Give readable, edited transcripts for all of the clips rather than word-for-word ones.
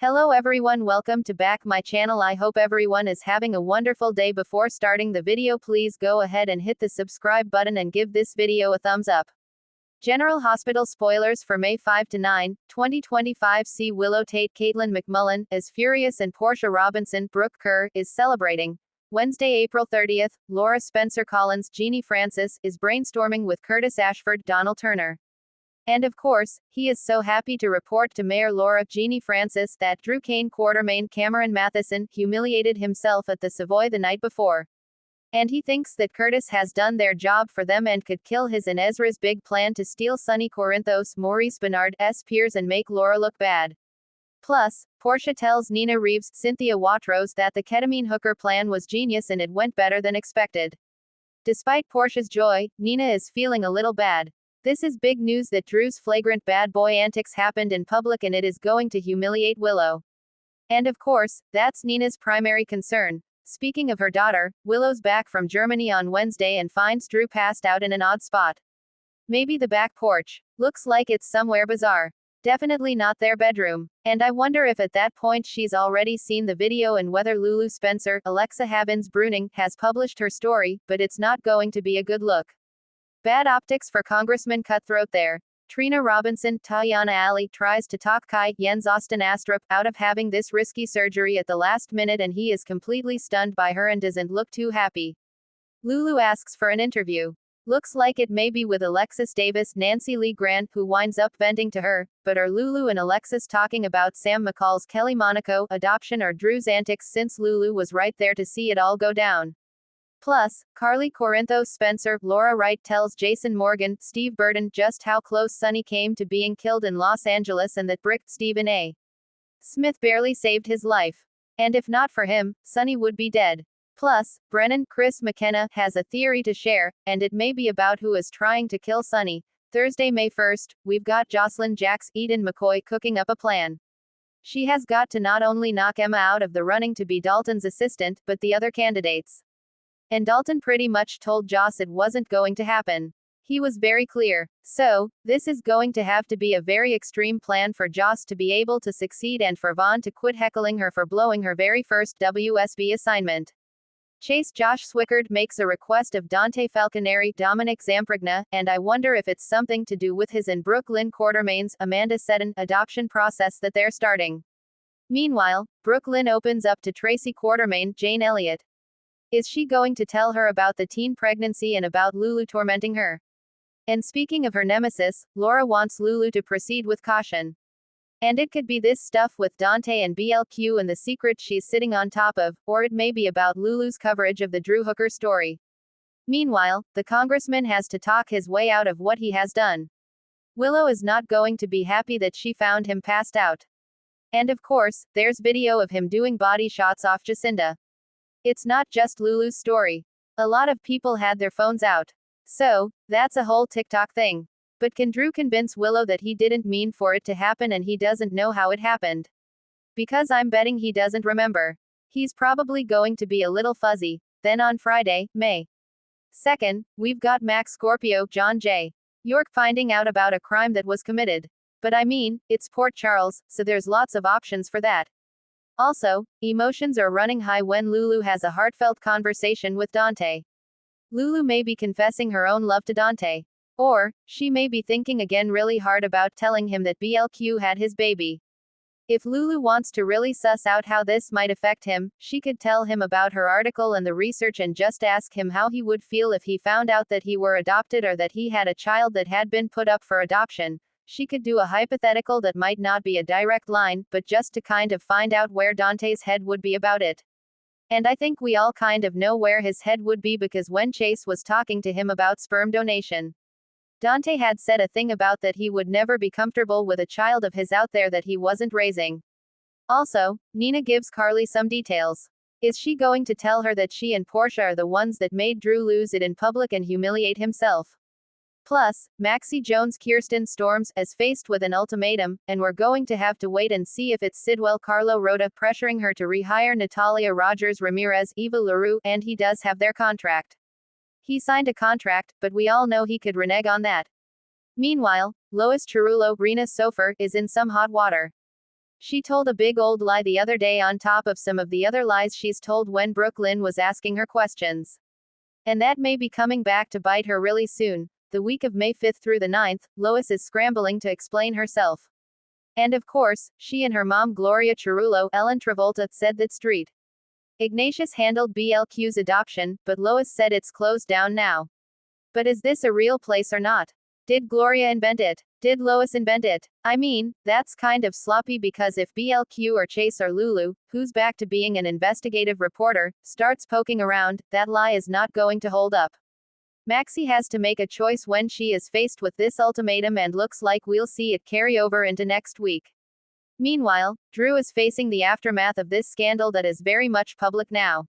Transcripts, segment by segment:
Hello everyone, welcome to back my channel. I hope everyone is having a wonderful day. Before starting the video, please go ahead and hit the subscribe button and give this video a thumbs up. General Hospital spoilers for May 5 to 9, 2025. See Willow Tate Caitlin McMullen as Furious and Portia Robinson Brooke Kerr is celebrating. Wednesday, April 30th, Laura Spencer Collins Jeannie Francis is brainstorming with Curtis Ashford Donald Turner. And of course, he is so happy to report to Mayor Laura Jeannie Francis that Drew Kane Quartermain Cameron Matheson humiliated himself at the Savoy the night before. And he thinks that Curtis has done their job for them and could kill his and Ezra's big plan to steal Sonny Corinthos, Maurice Bernard, S. Piers and make Laura look bad. Plus, Portia tells Nina Reeves, Cynthia Watrous that the ketamine hooker plan was genius and it went better than expected. Despite Portia's joy, Nina is feeling a little bad. This is big news that Drew's flagrant bad boy antics happened in public and it is going to humiliate Willow. And of course, that's Nina's primary concern. Speaking of her daughter, Willow's back from Germany on Wednesday and finds Drew passed out in an odd spot. Maybe the back porch. Looks like it's somewhere bizarre. Definitely not their bedroom. And I wonder if at that point she's already seen the video and whether Lulu Spencer, Alexa Havins Bruning, has published her story, but it's not going to be a good look. Bad optics for Congressman Cutthroat there. Trina Robinson, Tayyana Ali, tries to talk Kai Jens Austin Astrup out of having this risky surgery at the last minute and he is completely stunned by her and doesn't look too happy. Lulu asks for an interview. Looks like it may be with Alexis Davis, Nancy Lee Grant, who winds up venting to her, but are Lulu and Alexis talking about Sam McCall's Kelly Monaco adoption or Drew's antics, since Lulu was right there to see it all go down? Plus, Carly Corinthos Spencer, Laura Wright tells Jason Morgan, Steve Burton just how close Sonny came to being killed in Los Angeles and that bricked Stephen A. Smith barely saved his life. And if not for him, Sonny would be dead. Plus, Brennan, Chris McKenna, has a theory to share, and it may be about who is trying to kill Sonny. Thursday, May 1st, we've got Jocelyn Jax Eden McCoy cooking up a plan. She has got to not only knock Emma out of the running to be Dalton's assistant, but the other candidates. And Dalton pretty much told Joss it wasn't going to happen. He was very clear. So, this is going to have to be a very extreme plan for Joss to be able to succeed and for Vaughn to quit heckling her for blowing her very first WSB assignment. Chase Josh Swickard makes a request of Dante Falconeri Dominic Zamprogna, and I wonder if it's something to do with his and Brooke Lynn Quartermain's Amanda Seddon adoption process that they're starting. Meanwhile, Brooke Lynn opens up to Tracy Quartermain, Jane Elliott. Is she going to tell her about the teen pregnancy and about Lulu tormenting her? And speaking of her nemesis, Laura wants Lulu to proceed with caution. And it could be this stuff with Dante and BLQ and the secret she's sitting on top of, or it may be about Lulu's coverage of the Drew Hooker story. Meanwhile, the congressman has to talk his way out of what he has done. Willow is not going to be happy that she found him passed out. And of course, there's video of him doing body shots off Jacinda. It's not just Lulu's story. A lot of people had their phones out. So, that's a whole TikTok thing. But can Drew convince Willow that he didn't mean for it to happen and he doesn't know how it happened? Because I'm betting he doesn't remember. He's probably going to be a little fuzzy. Then on Friday, May 2nd, we've got Max Scorpio, John J. York finding out about a crime that was committed. But I mean, it's Port Charles, so there's lots of options for that. Also, emotions are running high when Lulu has a heartfelt conversation with Dante. Lulu may be confessing her own love to Dante. Or, she may be thinking again really hard about telling him that BLQ had his baby. If Lulu wants to really suss out how this might affect him, she could tell him about her article and the research and just ask him how he would feel if he found out that he were adopted or that he had a child that had been put up for adoption. She could do a hypothetical that might not be a direct line, but just to kind of find out where Dante's head would be about it. And I think we all kind of know where his head would be because when Chase was talking to him about sperm donation, Dante had said a thing about that he would never be comfortable with a child of his out there that he wasn't raising. Also, Nina gives Carly some details. Is she going to tell her that she and Portia are the ones that made Drew lose it in public and humiliate himself? Plus, Maxie Jones Kirsten Storms is faced with an ultimatum, and we're going to have to wait and see if it's Sidwell Carlo Rota pressuring her to rehire Natalia Rogers Ramirez Eva LaRue, and he does have their contract. He signed a contract, but we all know he could renege on that. Meanwhile, Lois Chirulo Rena Sofer is in some hot water. She told a big old lie the other day on top of some of the other lies she's told when Brooklyn was asking her questions. And that may be coming back to bite her really soon. The week of May 5th through the 9th, Lois is scrambling to explain herself. And of course, she and her mom Gloria Cerullo, Ellen Travolta, said that Street Ignatius handled BLQ's adoption, but Lois said it's closed down now. But is this a real place or not? Did Gloria invent it? Did Lois invent it? I mean, that's kind of sloppy because if BLQ or Chase or Lulu, who's back to being an investigative reporter, starts poking around, that lie is not going to hold up. Maxie has to make a choice when she is faced with this ultimatum, and looks like we'll see it carry over into next week. Meanwhile, Drew is facing the aftermath of this scandal that is very much public now.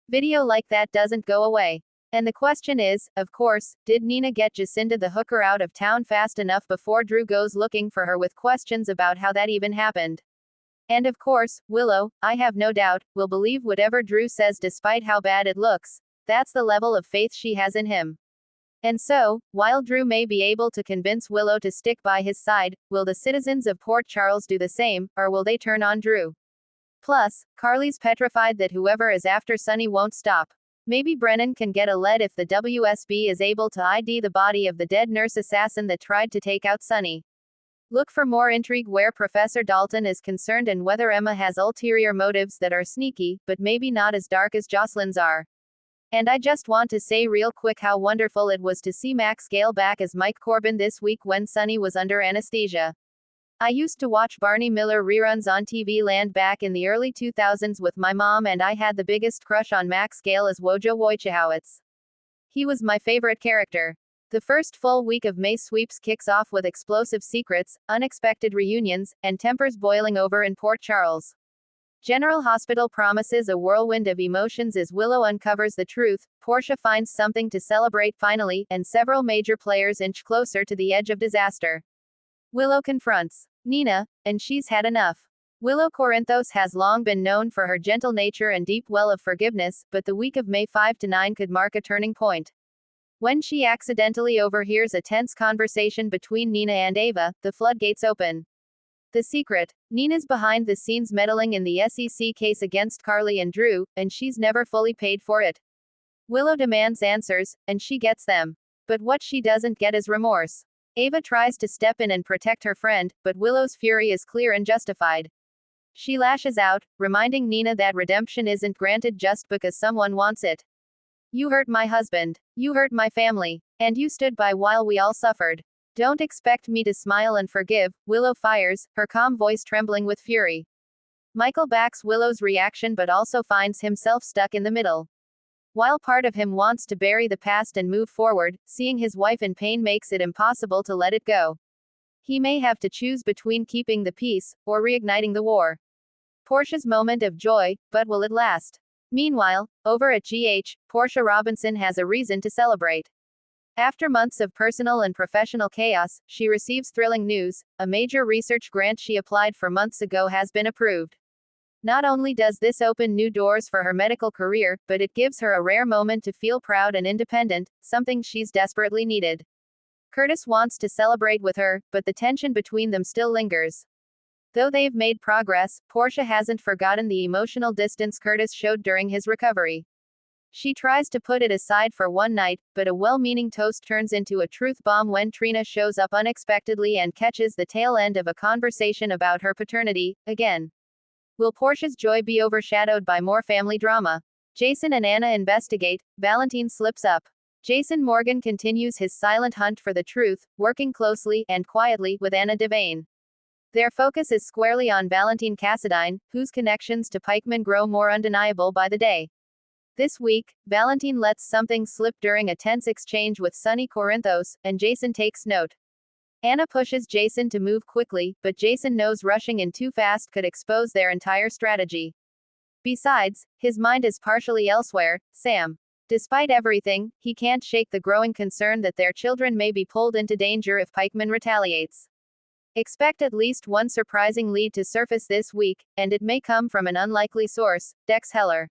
Video like that doesn't go away. And the question is, of course, did Nina get Jacinda the hooker out of town fast enough before Drew goes looking for her with questions about how that even happened? And of course, Willow, I have no doubt, will believe whatever Drew says despite how bad it looks. That's the level of faith she has in him. And so, while Drew may be able to convince Willow to stick by his side, will the citizens of Port Charles do the same, or will they turn on Drew? Plus, Carly's petrified that whoever is after Sonny won't stop. Maybe Brennan can get a lead if the WSB is able to ID the body of the dead nurse assassin that tried to take out Sonny. Look for more intrigue where Professor Dalton is concerned and whether Emma has ulterior motives that are sneaky, but maybe not as dark as Jocelyn's are. And I just want to say real quick how wonderful it was to see Max Gale back as Mike Corbin this week when Sonny was under anesthesia. I used to watch Barney Miller reruns on TV Land back in the early 2000s with my mom, and I had the biggest crush on Max Gale as Wojo Wojciechowicz. He was my favorite character. The first full week of May sweeps kicks off with explosive secrets, unexpected reunions, and tempers boiling over in Port Charles. General Hospital promises a whirlwind of emotions as Willow uncovers the truth, Portia finds something to celebrate finally, and several major players inch closer to the edge of disaster. Willow confronts Nina, and she's had enough. Willow Corinthos has long been known for her gentle nature and deep well of forgiveness, but the week of May 5 to 9 could mark a turning point. When she accidentally overhears a tense conversation between Nina and Ava, the floodgates open. The secret: Nina's behind the scenes meddling in the SEC case against Carly and Drew, and she's never fully paid for it. Willow demands answers, and she gets them. But what she doesn't get is remorse. Ava tries to step in and protect her friend, but Willow's fury is clear and justified. She lashes out, reminding Nina that redemption isn't granted just because someone wants it. You hurt my husband. You hurt my family. And you stood by while we all suffered. Don't expect me to smile and forgive, Willow fires, her calm voice trembling with fury. Michael backs Willow's reaction but also finds himself stuck in the middle. While part of him wants to bury the past and move forward, seeing his wife in pain makes it impossible to let it go. He may have to choose between keeping the peace, or reigniting the war. Portia's moment of joy, but will it last? Meanwhile, over at GH, Portia Robinson has a reason to celebrate. After months of personal and professional chaos, she receives thrilling news: a major research grant she applied for months ago has been approved. Not only does this open new doors for her medical career, but it gives her a rare moment to feel proud and independent, something she's desperately needed. Curtis wants to celebrate with her, but the tension between them still lingers. Though they've made progress, Portia hasn't forgotten the emotional distance Curtis showed during his recovery. She tries to put it aside for one night, but a well-meaning toast turns into a truth bomb when Trina shows up unexpectedly and catches the tail end of a conversation about her paternity, again. Will Portia's joy be overshadowed by more family drama? Jason and Anna investigate, Valentine slips up. Jason Morgan continues his silent hunt for the truth, working closely, and quietly, with Anna Devane. Their focus is squarely on Valentine Cassadine, whose connections to Pikeman grow more undeniable by the day. This week, Valentine lets something slip during a tense exchange with Sonny Corinthos, and Jason takes note. Anna pushes Jason to move quickly, but Jason knows rushing in too fast could expose their entire strategy. Besides, his mind is partially elsewhere, Sam. Despite everything, he can't shake the growing concern that their children may be pulled into danger if Pikeman retaliates. Expect at least one surprising lead to surface this week, and it may come from an unlikely source, Dex Heller.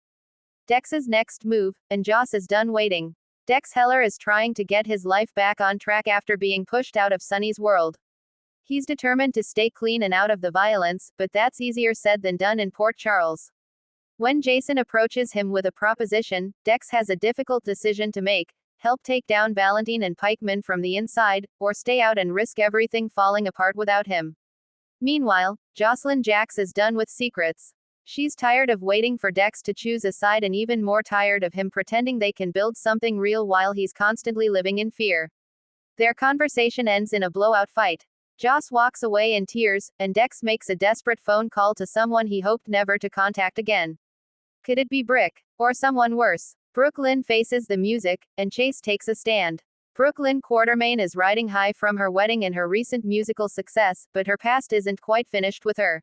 Dex's next move, and Joss is done waiting. Dex Heller is trying to get his life back on track after being pushed out of Sonny's world. He's determined to stay clean and out of the violence, but that's easier said than done in Port Charles. When Jason approaches him with a proposition, Dex has a difficult decision to make: help take down Valentine and Pikeman from the inside, or stay out and risk everything falling apart without him. Meanwhile, Jocelyn Jax is done with secrets. She's tired of waiting for Dex to choose a side and even more tired of him pretending they can build something real while he's constantly living in fear. Their conversation ends in a blowout fight. Joss walks away in tears, and Dex makes a desperate phone call to someone he hoped never to contact again. Could it be Brick? Or someone worse? Brooklyn faces the music, and Chase takes a stand. Brooklyn Quartermain is riding high from her wedding and her recent musical success, but her past isn't quite finished with her.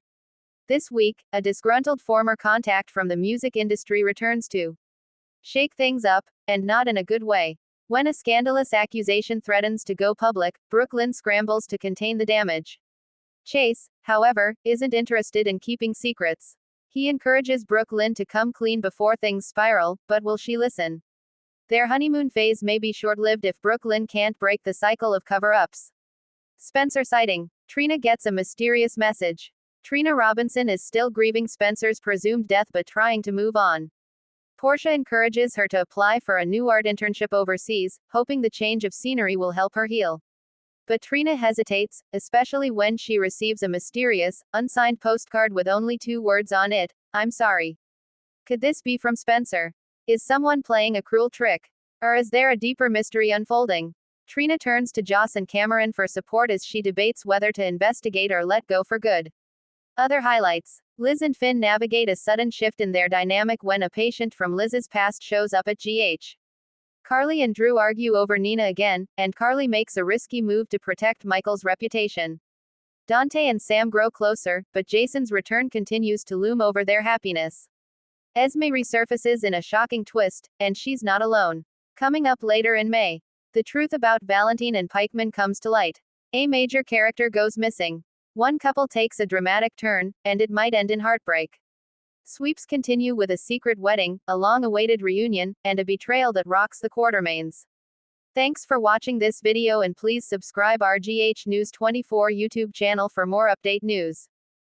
This week, a disgruntled former contact from the music industry returns to shake things up, and not in a good way. When a scandalous accusation threatens to go public, Brooklyn scrambles to contain the damage. Chase, however, isn't interested in keeping secrets. He encourages Brooklyn to come clean before things spiral, but will she listen? Their honeymoon phase may be short-lived if Brooklyn can't break the cycle of cover-ups. Spencer sighting. Trina gets a mysterious message. Trina Robinson is still grieving Spencer's presumed death but trying to move on. Portia encourages her to apply for a new art internship overseas, hoping the change of scenery will help her heal. But Trina hesitates, especially when she receives a mysterious, unsigned postcard with only 2 words on it: "I'm sorry." Could this be from Spencer? Is someone playing a cruel trick? Or is there a deeper mystery unfolding? Trina turns to Joss and Cameron for support as she debates whether to investigate or let go for good. Other highlights. Liz and Finn navigate a sudden shift in their dynamic when a patient from Liz's past shows up at GH. Carly and Drew argue over Nina again, and Carly makes a risky move to protect Michael's reputation. Dante and Sam grow closer, but Jason's return continues to loom over their happiness. Esme resurfaces in a shocking twist, and she's not alone. Coming up later in May, the truth about Valentine and Pikeman comes to light. A major character goes missing. One couple takes a dramatic turn, and it might end in heartbreak. Sweeps continue with a secret wedding, a long-awaited reunion, and a betrayal that rocks the Quartermains. Thanks for watching this video and please subscribe our GH News 24 YouTube channel for more update news.